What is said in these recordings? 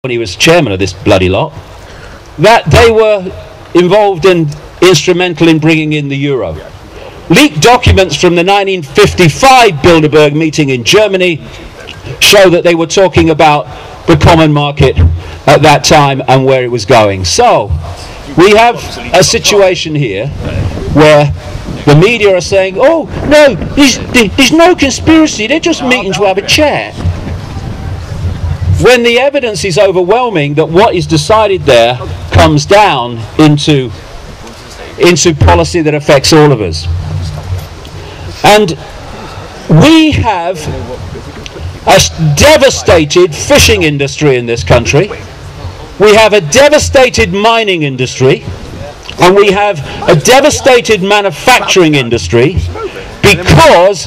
when he was chairman of this bloody lot, that they were involved and instrumental in bringing in the euro. Leaked documents from the 1955 Bilderberg meeting in Germany show that they were talking about the common market at that time and where it was going. So we have a situation here where the media are saying, oh no, there's no conspiracy, they're just meeting to have a chat, when the evidence is overwhelming that what is decided there comes down into policy that affects all of us. And we have a devastated fishing industry in this country, we have a devastated mining industry, and we have a devastated manufacturing industry because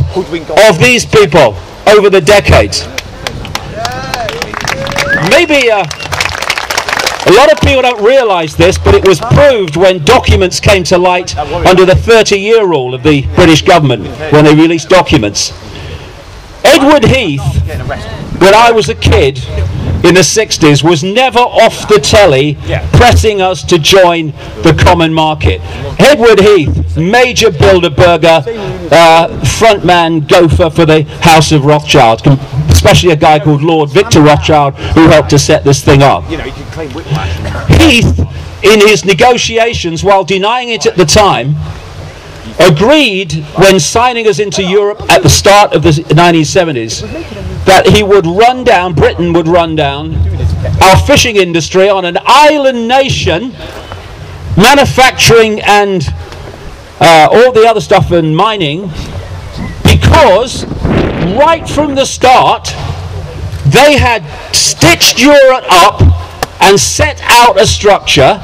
of these people over the decades. Maybe a lot of people don't realise this, but it was proved when documents came to light under the 30-year rule of the British government, when they released documents. Edward Heath, when I was a kid in the 60s, was never off the telly pressing us to join the common market. Edward Heath, major Bilderberger, frontman gopher for the House of Rothschild, especially a guy called Lord Victor Rothschild, who helped to set this thing up. Heath, in his negotiations, while denying it at the time, agreed, when signing us into Europe at the start of the 1970s, that he would run down, Britain would run down, our fishing industry on an island nation, manufacturing and all the other stuff and mining, because right from the start they had stitched Europe up and set out a structure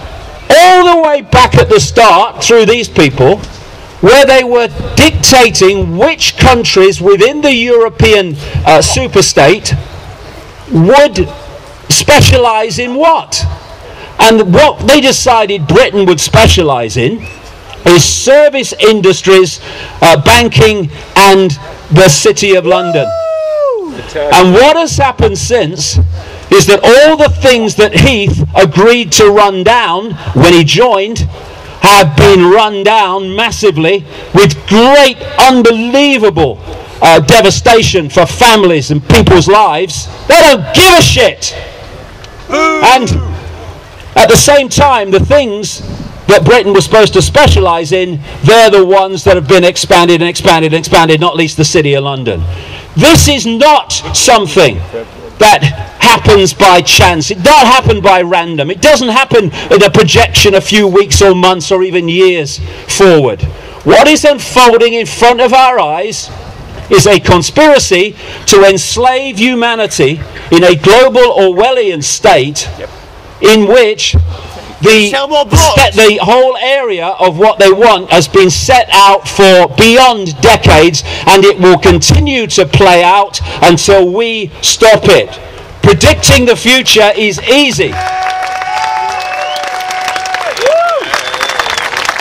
all the way back at the start through these people, where they were dictating which countries within the European superstate would specialise in what. And what they decided Britain would specialise in is service industries, banking and the City of London. And what has happened since is that all the things that Heath agreed to run down when he joined have been run down massively, with great, unbelievable devastation for families and people's lives. They don't give a shit. And at the same time, the things that Britain was supposed to specialise in, they're the ones that have been expanded and expanded and expanded, not least the City of London. This is not something that happens by chance. It doesn't happen by random. It doesn't happen in a projection a few weeks or months or even years forward. What is unfolding in front of our eyes is a conspiracy to enslave humanity in a global Orwellian state, in which the whole area of what they want has been set out for beyond decades, and it will continue to play out until we stop it. Predicting the future is easy.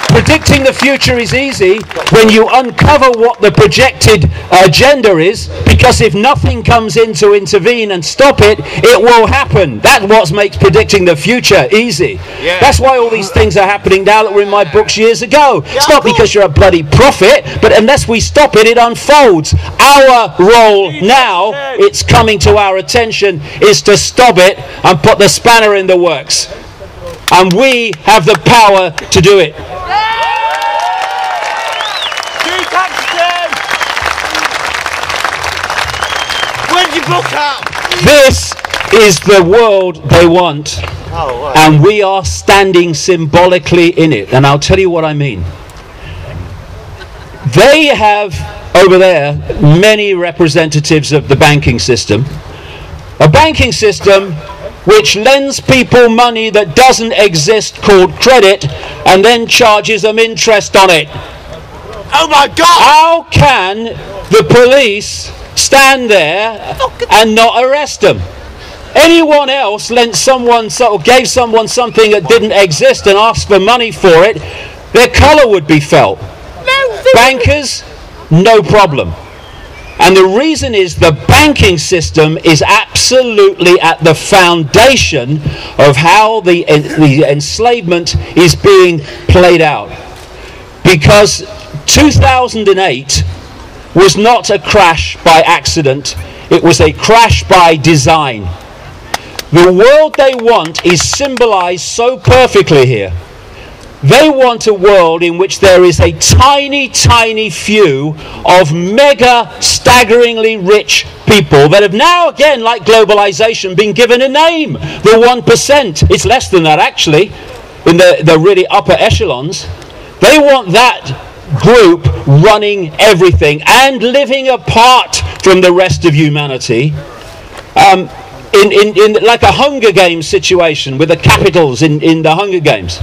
Predicting the future is easy when you uncover what the projected agenda is, because if nothing comes in to intervene and stop it, it will happen. That's what makes predicting the future easy. That's why all these things are happening now that were in my books years ago. It's not because you're a bloody prophet, but unless we stop it, it unfolds. Our role now, it's coming to our attention, is to stop it and put the spanner in the works. And we have the power to do it. This is the world they want, and we are standing symbolically in it. And I'll tell you what I mean. They have over there many representatives of the banking system, a banking system which lends people money that doesn't exist, called credit, and then charges them interest on it. Oh my God! How can the police stand there and not arrest them? Anyone else lent someone or gave someone something that didn't exist and asked for money for it, their colour would be felt. Bankers, no problem. And the reason is the banking system is absolutely at the foundation of how the enslavement is being played out. Because 2008 was not a crash by accident, it was a crash by design. The world they want is symbolized so perfectly here. They want a world in which there is a tiny, tiny few of mega, staggeringly rich people that have now, again, like globalization, been given a name. The 1%. It's less than that, actually, in the really upper echelons. They want that group running everything and living apart from the rest of humanity. In like a Hunger Games situation with the capitals in the Hunger Games.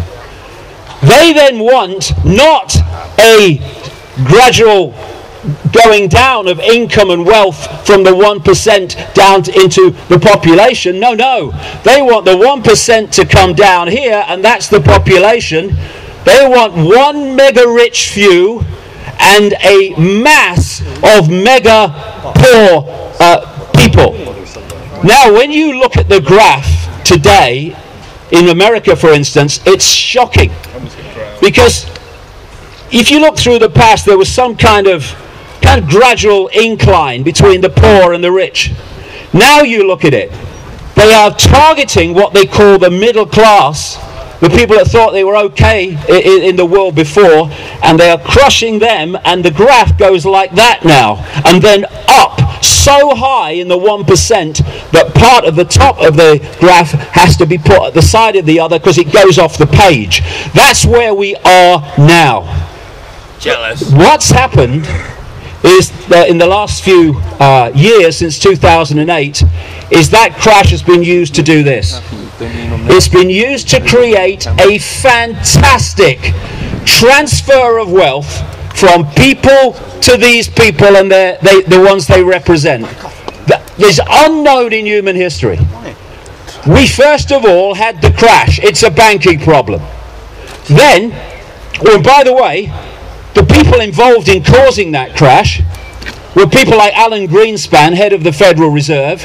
They then want not a gradual going down of income and wealth from the 1% down into the population. No, no. They want the 1% to come down here, and that's the population. They want one mega rich few and a mass of mega poor people. Now, when you look at the graph today, in America, for instance, it's shocking. Because if you look through the past, there was some kind of gradual incline between the poor and the rich. Now you look at it, they are targeting what they call the middle class, the people that thought they were okay in the world before, and they are crushing them, and the graph goes like that now, and then up so high in the 1% that part of the top of the graph has to be put at the side of the other because it goes off the page. That's where we are now. Jealous. What's happened is that in the last few years, since 2008, is that crash has been used to do this. It's been used to create a fantastic transfer of wealth from people to these people and the ones they represent. There's unknown in human history. We first of all had the crash. It's a banking problem. Then, well, by the way, the people involved in causing that crash were people like Alan Greenspan, head of the Federal Reserve,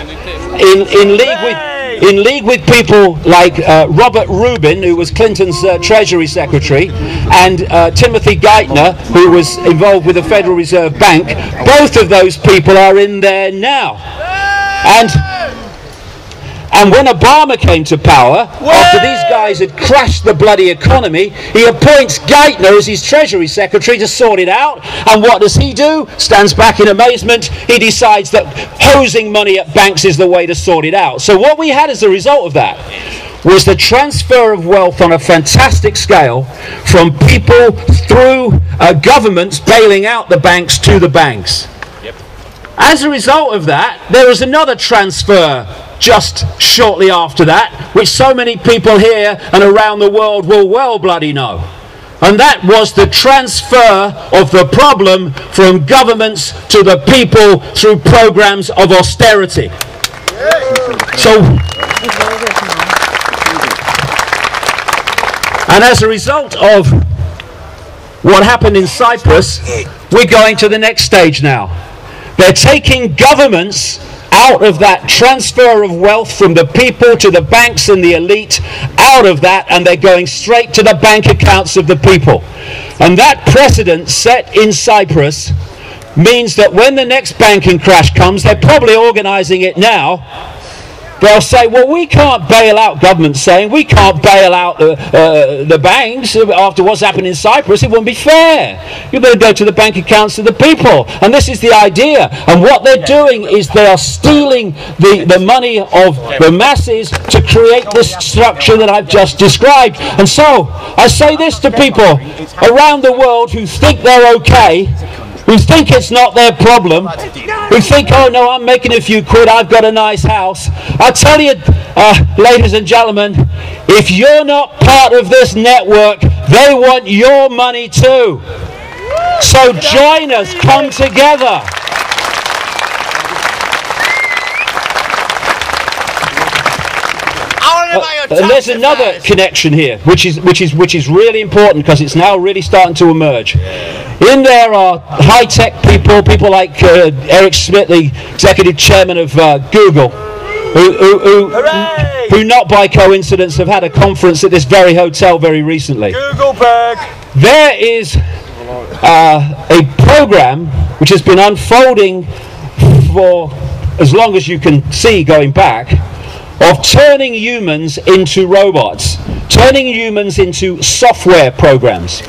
in league with people like Robert Rubin, who was Clinton's Treasury Secretary, and Timothy Geithner, who was involved with the Federal Reserve Bank. Both of those people are in there now. And when Obama came to power, after these guys had crashed the bloody economy, he appoints Geithner as his Treasury Secretary to sort it out. And what does he do? Stands back in amazement. He decides that hosing money at banks is the way to sort it out. So what we had as a result of that was the transfer of wealth on a fantastic scale from people through governments bailing out the banks to the banks. As a result of that, there was another transfer just shortly after that, which so many people here and around the world will well bloody know. And that was the transfer of the problem from governments to the people through programs of austerity. So, and as a result of what happened in Cyprus, we're going to the next stage now. They're taking governments out of that transfer of wealth from the people to the banks and the elite, out of that, and they're going straight to the bank accounts of the people. And that precedent set in Cyprus means that when the next banking crash comes, they're probably organizing it now. They'll say, well, we can't bail out, governments saying, we can't bail out the banks after what's happened in Cyprus. It wouldn't be fair. You better go to the bank accounts of the people. And this is the idea. And what they're doing is they are stealing the money of the masses to create this structure that I've just described. And so I say this to people around the world who think they're okay, who think it's not their problem, who think, oh no, I'm making a few quid, I've got a nice house. I tell you, ladies and gentlemen, if you're not part of this network, they want your money too. So join us, come together. and there's another connection here, which is really important because it's now really starting to emerge. In there are high-tech people like Eric Schmidt, the executive chairman of Google, who not by coincidence have had a conference at this very hotel very recently. Googleberg. There is a program which has been unfolding for as long as you can see going back, of turning humans into robots, turning humans into software programs.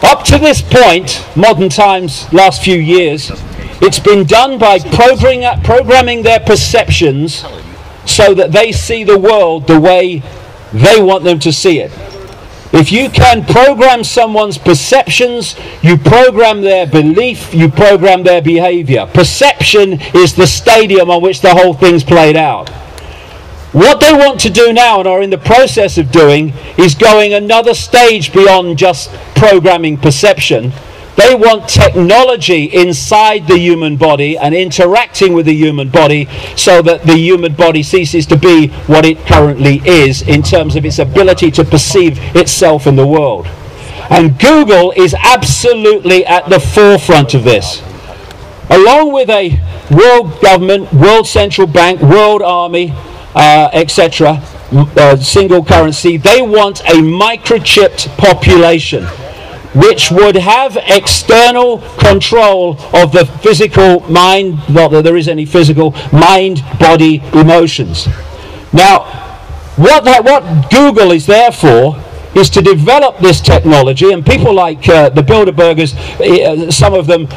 Up to this point, modern times, last few years, it's been done by programming their perceptions so that they see the world the way they want them to see it. If you can program someone's perceptions, you program their belief, you program their behavior. Perception is the stadium on which the whole thing's played out. What they want to do now, and are in the process of doing, is going another stage beyond just programming perception. They want technology inside the human body and interacting with the human body so that the human body ceases to be what it currently is in terms of its ability to perceive itself in the world. And Google is absolutely at the forefront of this. Along with a world government, world central bank, world army, etc., single currency, they want a microchipped population which would have external control of the physical mind, not that there is any physical, mind, body, emotions. Now, what Google is there for is to develop this technology, and people like the Bilderbergers, some of them,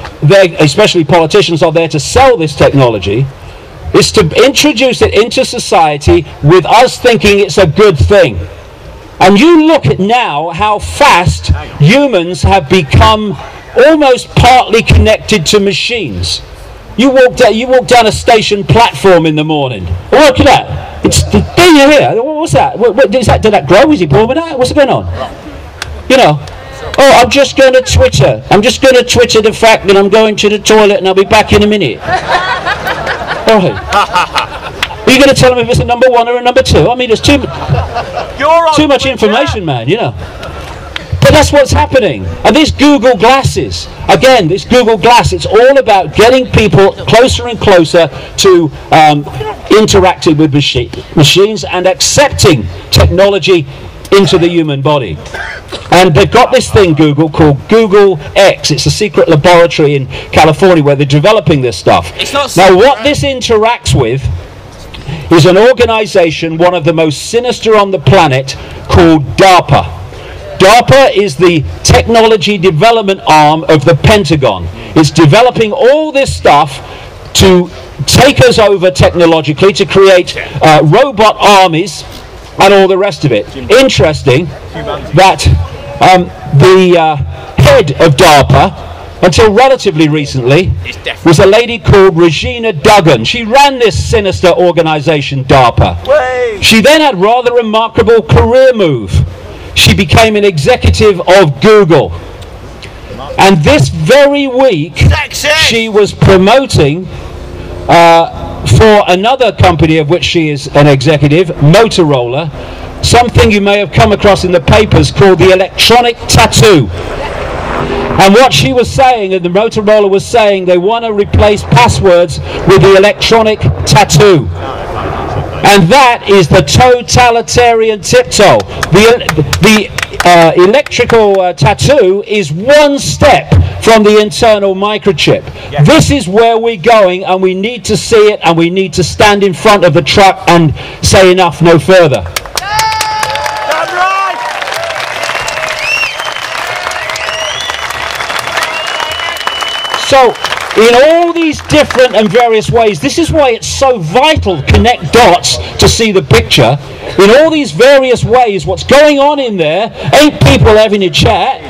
especially politicians, are there to sell this technology, is to introduce it into society with us thinking it's a good thing. And you look at now how fast humans have become almost partly connected to machines. You walk down a station platform in the morning. Oh, look at that! It's there you here. What's that? Is that? Did that grow? Is he born with that? What's going on? You know. Oh, I'm just going to Twitter. I'm just going to Twitter the fact that I'm going to the toilet and I'll be back in a minute. All right. Are you going to tell them if it's a number 1 or a number 2? I mean, there's too much information, man, you know. But that's what's happening. And these Google glasses, again, this Google Glass, it's all about getting people closer and closer to interacting with machines and accepting technology into the human body. And they've got this thing, Google, called Google X. It's a secret laboratory in California where they're developing this stuff. Now, what this interacts with is an organization, one of the most sinister on the planet, called DARPA. DARPA is the technology development arm of the Pentagon. It's developing all this stuff to take us over technologically, to create robot armies and all the rest of it. Interesting that the head of DARPA, until relatively recently, was a lady called Regina Duggan. She ran this sinister organization, DARPA. She then had a rather remarkable career move. She became an executive of Google. And this very week, she was promoting for another company of which she is an executive, Motorola, something you may have come across in the papers called the electronic tattoo. And what she was saying, and the Motorola was saying, they want to replace passwords with the electronic tattoo. And that is the totalitarian tiptoe. The electrical tattoo is one step from the internal microchip. Yes. This is where we're going, and we need to see it, and we need to stand in front of the truck and say enough, no further. So, in all these different and various ways, this is why it's so vital to connect dots to see the picture. In all these various ways, what's going on in there ain't people having a chat.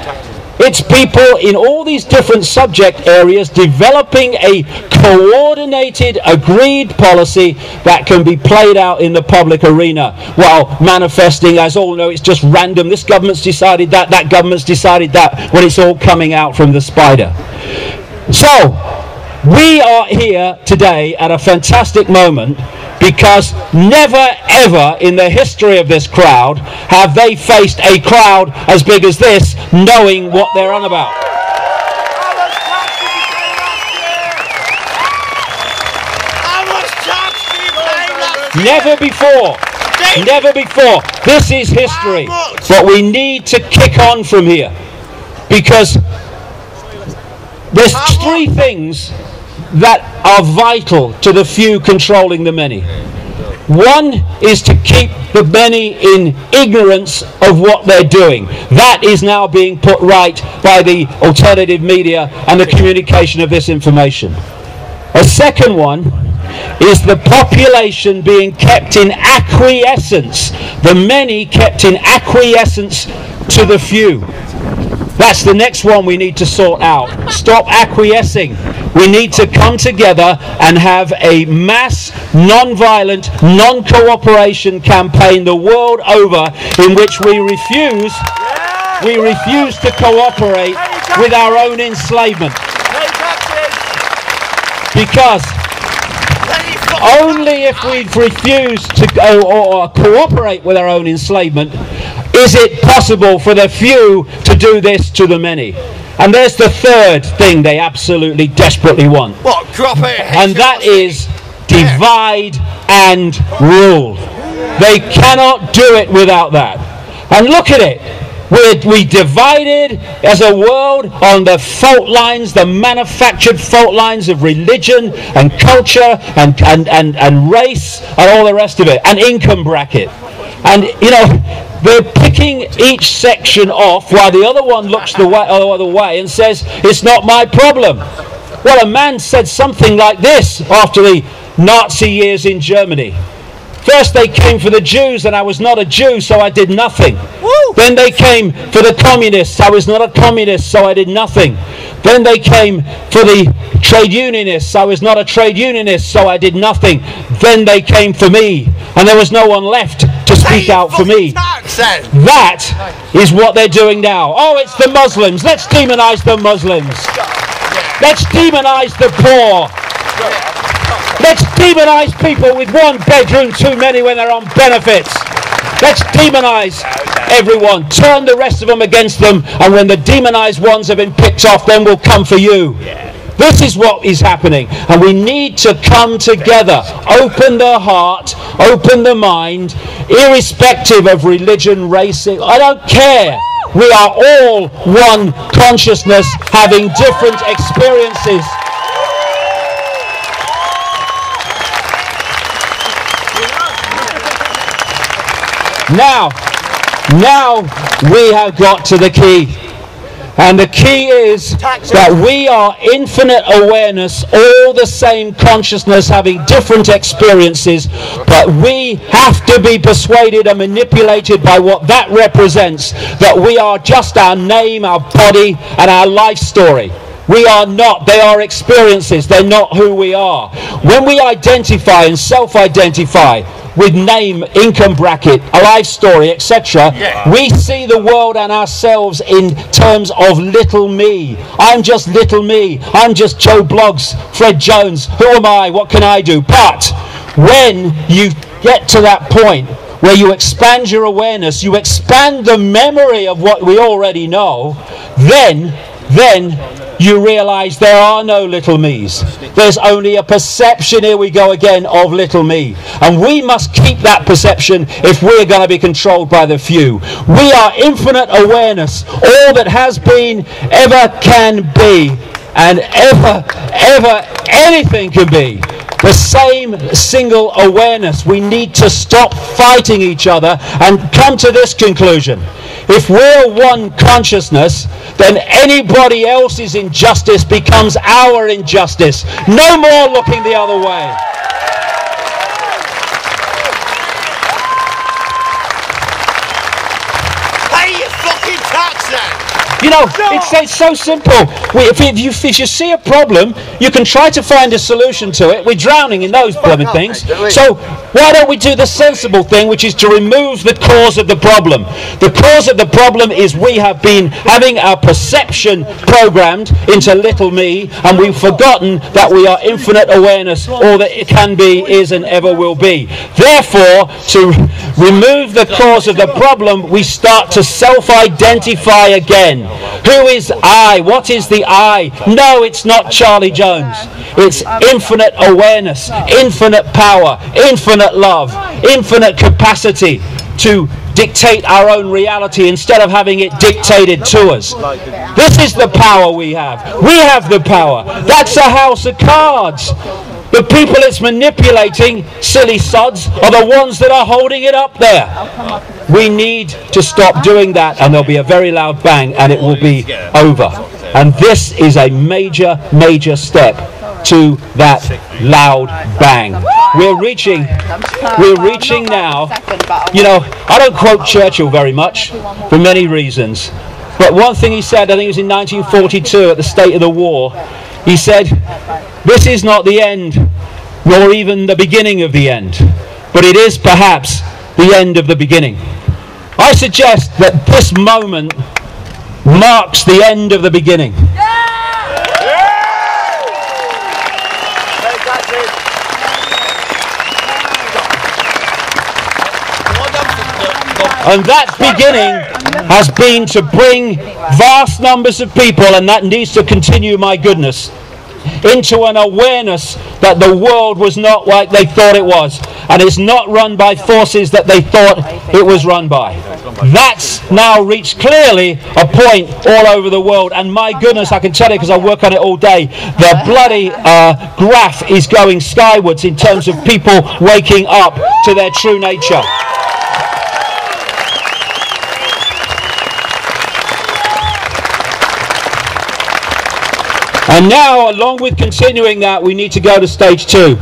It's people in all these different subject areas developing a coordinated, agreed policy that can be played out in the public arena while manifesting, as all know, it's just random. This government's decided that, that government's decided that, when it's all coming out from the spider. So, we are here today at a fantastic moment because never ever in the history of this crowd have they faced a crowd as big as this knowing what they're on about. Never before. Never before. This is history. But we need to kick on from here, because there's three things that are vital to the few controlling the many. One is to keep the many in ignorance of what they're doing. That is now being put right by the alternative media and the communication of this information. A second one is the population being kept in acquiescence, the many kept in acquiescence to the few. That's the next one we need to sort out. Stop acquiescing. We need to come together and have a mass, non-violent, non-cooperation campaign the world over, in which we refuse to cooperate with our own enslavement. Because only if we refuse to go or cooperate with our own enslavement is it possible for the few to do this to the many. And there's the third thing they absolutely desperately want. What? Drop it. And that is divide and rule. They cannot do it without that. And look at it. We divided as a world on the fault lines, the manufactured fault lines of religion and culture and race and all the rest of it, and income bracket. And you know, they're picking each section off while the other one looks the other way and says, it's not my problem. Well, a man said something like this after the Nazi years in Germany. First they came for the Jews, and I was not a Jew, so I did nothing. Woo! Then they came for the communists. I was not a communist, so I did nothing. Then they came for the trade unionists. I was not a trade unionist, so I did nothing. Then they came for me, and there was no one left to speak out for me. That is what they're doing now. Oh, it's the Muslims. Let's demonize the Muslims. Let's demonize the poor. Let's demonize people with one bedroom too many when they're on benefits. Let's demonize everyone. Turn the rest of them against them, and when the demonized ones have been picked off, then we'll come for you. This is what is happening, and we need to come together. Open the heart, open the mind, irrespective of religion, race. I don't care. We are all one consciousness, having different experiences. Now we have got to the key. And the key is that we are infinite awareness, all the same consciousness, having different experiences, but we have to be persuaded and manipulated by what that represents, that we are just our name, our body, and our life story. We are not. They are experiences. They're not who we are. When we identify and self-identify with name, income bracket, a life story, etc., we see the world and ourselves in terms of little me. I'm just little me. I'm just Joe Bloggs, Fred Jones. Who am I? What can I do? But when you get to that point where you expand your awareness, you expand the memory of what we already know, then you realize there are no little me's. There's only a perception, here we go again, of little me. And we must keep that perception if we're going to be controlled by the few. We are infinite awareness, all that has been, ever can be, and ever anything can be. The same single awareness. We need to stop fighting each other and come to this conclusion. If we're one consciousness, then anybody else's injustice becomes our injustice. No more looking the other way. Pay your fucking tax then! You know, it's so simple. If you see a problem, you can try to find a solution to it. We're drowning in those blooming things. So why don't we do the sensible thing, which is to remove the cause of the problem? The cause of the problem is we have been having our perception programmed into little me, and we've forgotten that we are infinite awareness. All that it can be, is, and ever will be. Therefore, to remove the cause of the problem, we start to self-identify again. Who is I? What is the I? No, it's not Charlie Jones. It's infinite awareness, infinite power, infinite love, infinite capacity to dictate our own reality instead of having it dictated to us. This is the power we have. We have the power. That's a house of cards. The people it's manipulating, silly sods, are the ones that are holding it up there. We need to stop doing that, and there'll be a very loud bang, and it will be over. And this is a major, major step to that loud bang. We're reaching now. You know, I don't quote Churchill very much for many reasons, but one thing he said, I think it was in 1942 at the State of the War, he said, "This is not the end, nor even the beginning of the end, but it is perhaps the end of the beginning." I suggest that this moment marks the end of the beginning. And that beginning has been to bring vast numbers of people, and that needs to continue, my goodness, into an awareness that the world was not like they thought it was, and it's not run by forces that they thought it was run by. That's now reached clearly a point all over the world, and my goodness, I can tell you because I work on it all day, the bloody graph is going skywards in terms of people waking up to their true nature. And now, along with continuing that, we need to go to stage 2.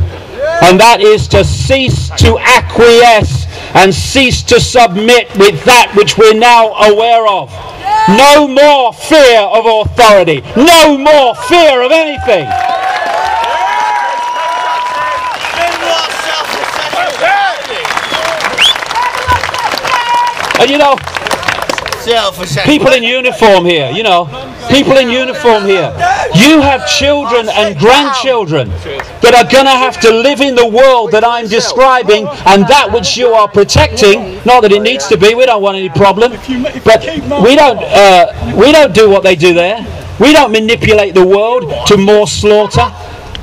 And that is to cease to acquiesce and cease to submit with that which we're now aware of. No more fear of authority. No more fear of anything. And you know, people in uniform here, you know, people in uniform here, you have children and grandchildren that are going to have to live in the world that I'm describing, and that which you are protecting. Not that it needs to be, we don't want any problem, but we don't do what they do there. We don't manipulate the world to more slaughter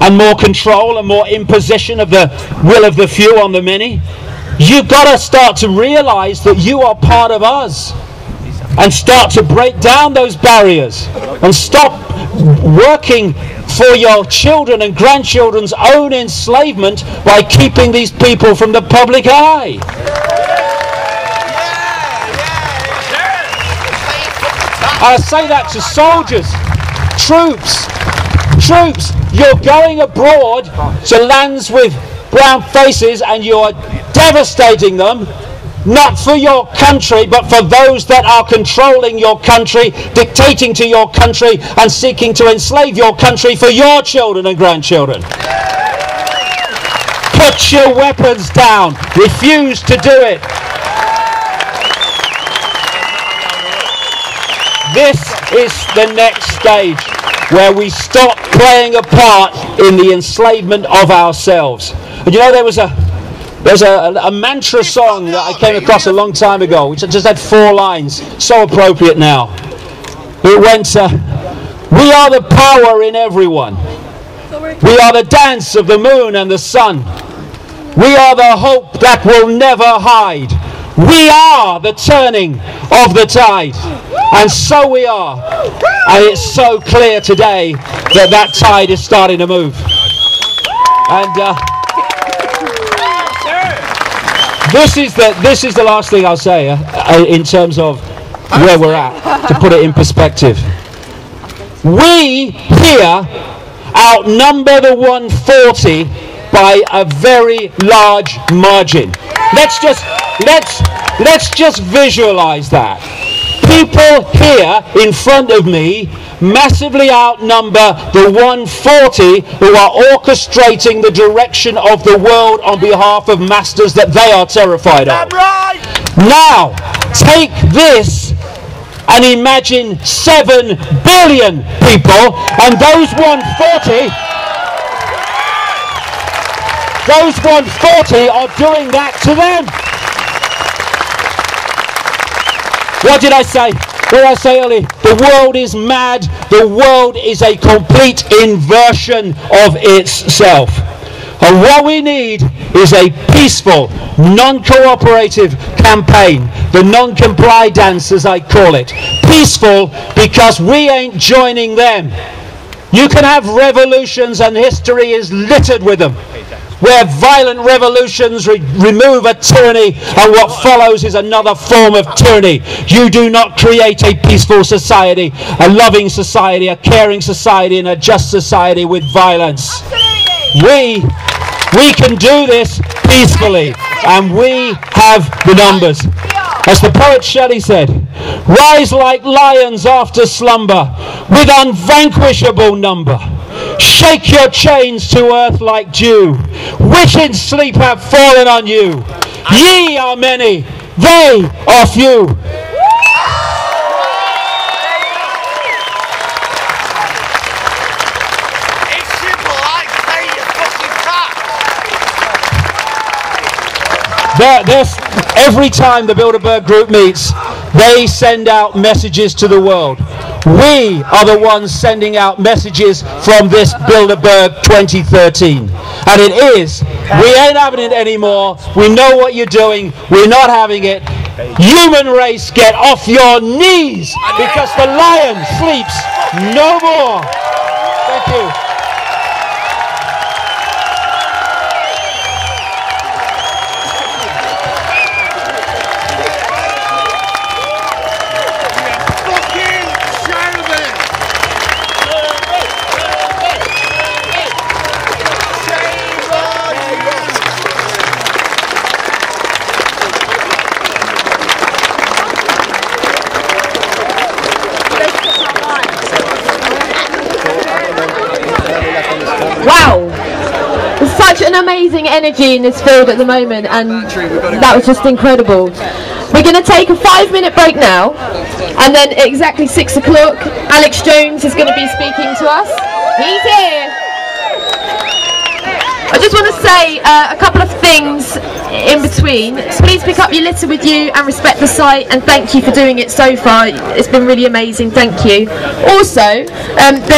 and more control and more imposition of the will of the few on the many. You've got to start to realize that you are part of us, and start to break down those barriers, and stop working for your children and grandchildren's own enslavement by keeping these people from the public eye. I say that to soldiers, troops, you're going abroad to lands with brown faces and you're devastating them, not for your country, but for those that are controlling your country, dictating to your country, and seeking to enslave your country for your children and grandchildren. Put your weapons down. Refuse to do it. This is the next stage, where we stop playing a part in the enslavement of ourselves. And you know, there's a mantra song that I came across a long time ago, which just had 4 lines, so appropriate now. It went, we are the power in everyone. We are the dance of the moon and the sun. We are the hope that will never hide. We are the turning of the tide. And so we are. And it's so clear today that that tide is starting to move. And this is the last thing I'll say in terms of where we're at, to put it in perspective. We here outnumber the 140 by a very large margin. Let's just visualize that. people here in front of me massively outnumber the 140 who are orchestrating the direction of the world on behalf of masters that they are terrified of. Right. Now, take this and imagine 7 billion people, and those 140 are doing that to them. What did I say? What did I say earlier? The world is mad. The world is a complete inversion of itself. And what we need is a peaceful, non-cooperative campaign. The non-comply dance, as I call it. Peaceful because we ain't joining them. You can have revolutions, and history is littered with them, where violent revolutions remove a tyranny, and what follows is another form of tyranny. You do not create a peaceful society, a loving society, a caring society, and a just society with violence. We can do this peacefully, and we have the numbers. As the poet Shelley said, rise like lions after slumber, with unvanquishable number. Shake your chains to earth like dew, which in sleep have fallen on you. Ye are many, they are few. It's simple, like pay your fucking tax. Every time the Bilderberg Group meets, they send out messages to the world. We are the ones sending out messages from this Bilderberg 2013. And it is, we ain't having it anymore. We know what you're doing. We're not having it. Human race, get off your knees, because the lion sleeps no more. Thank you. Wow, there's such an amazing energy in this field at the moment, and that was just incredible. We're going to take a 5-minute break now, and then at exactly 6 o'clock Alex Jones is going to be speaking to us. He's here. I just want to say a couple of things in between. Please pick up your litter with you and respect the site, and thank you for doing it so far. It's been really amazing, thank you. Also, there's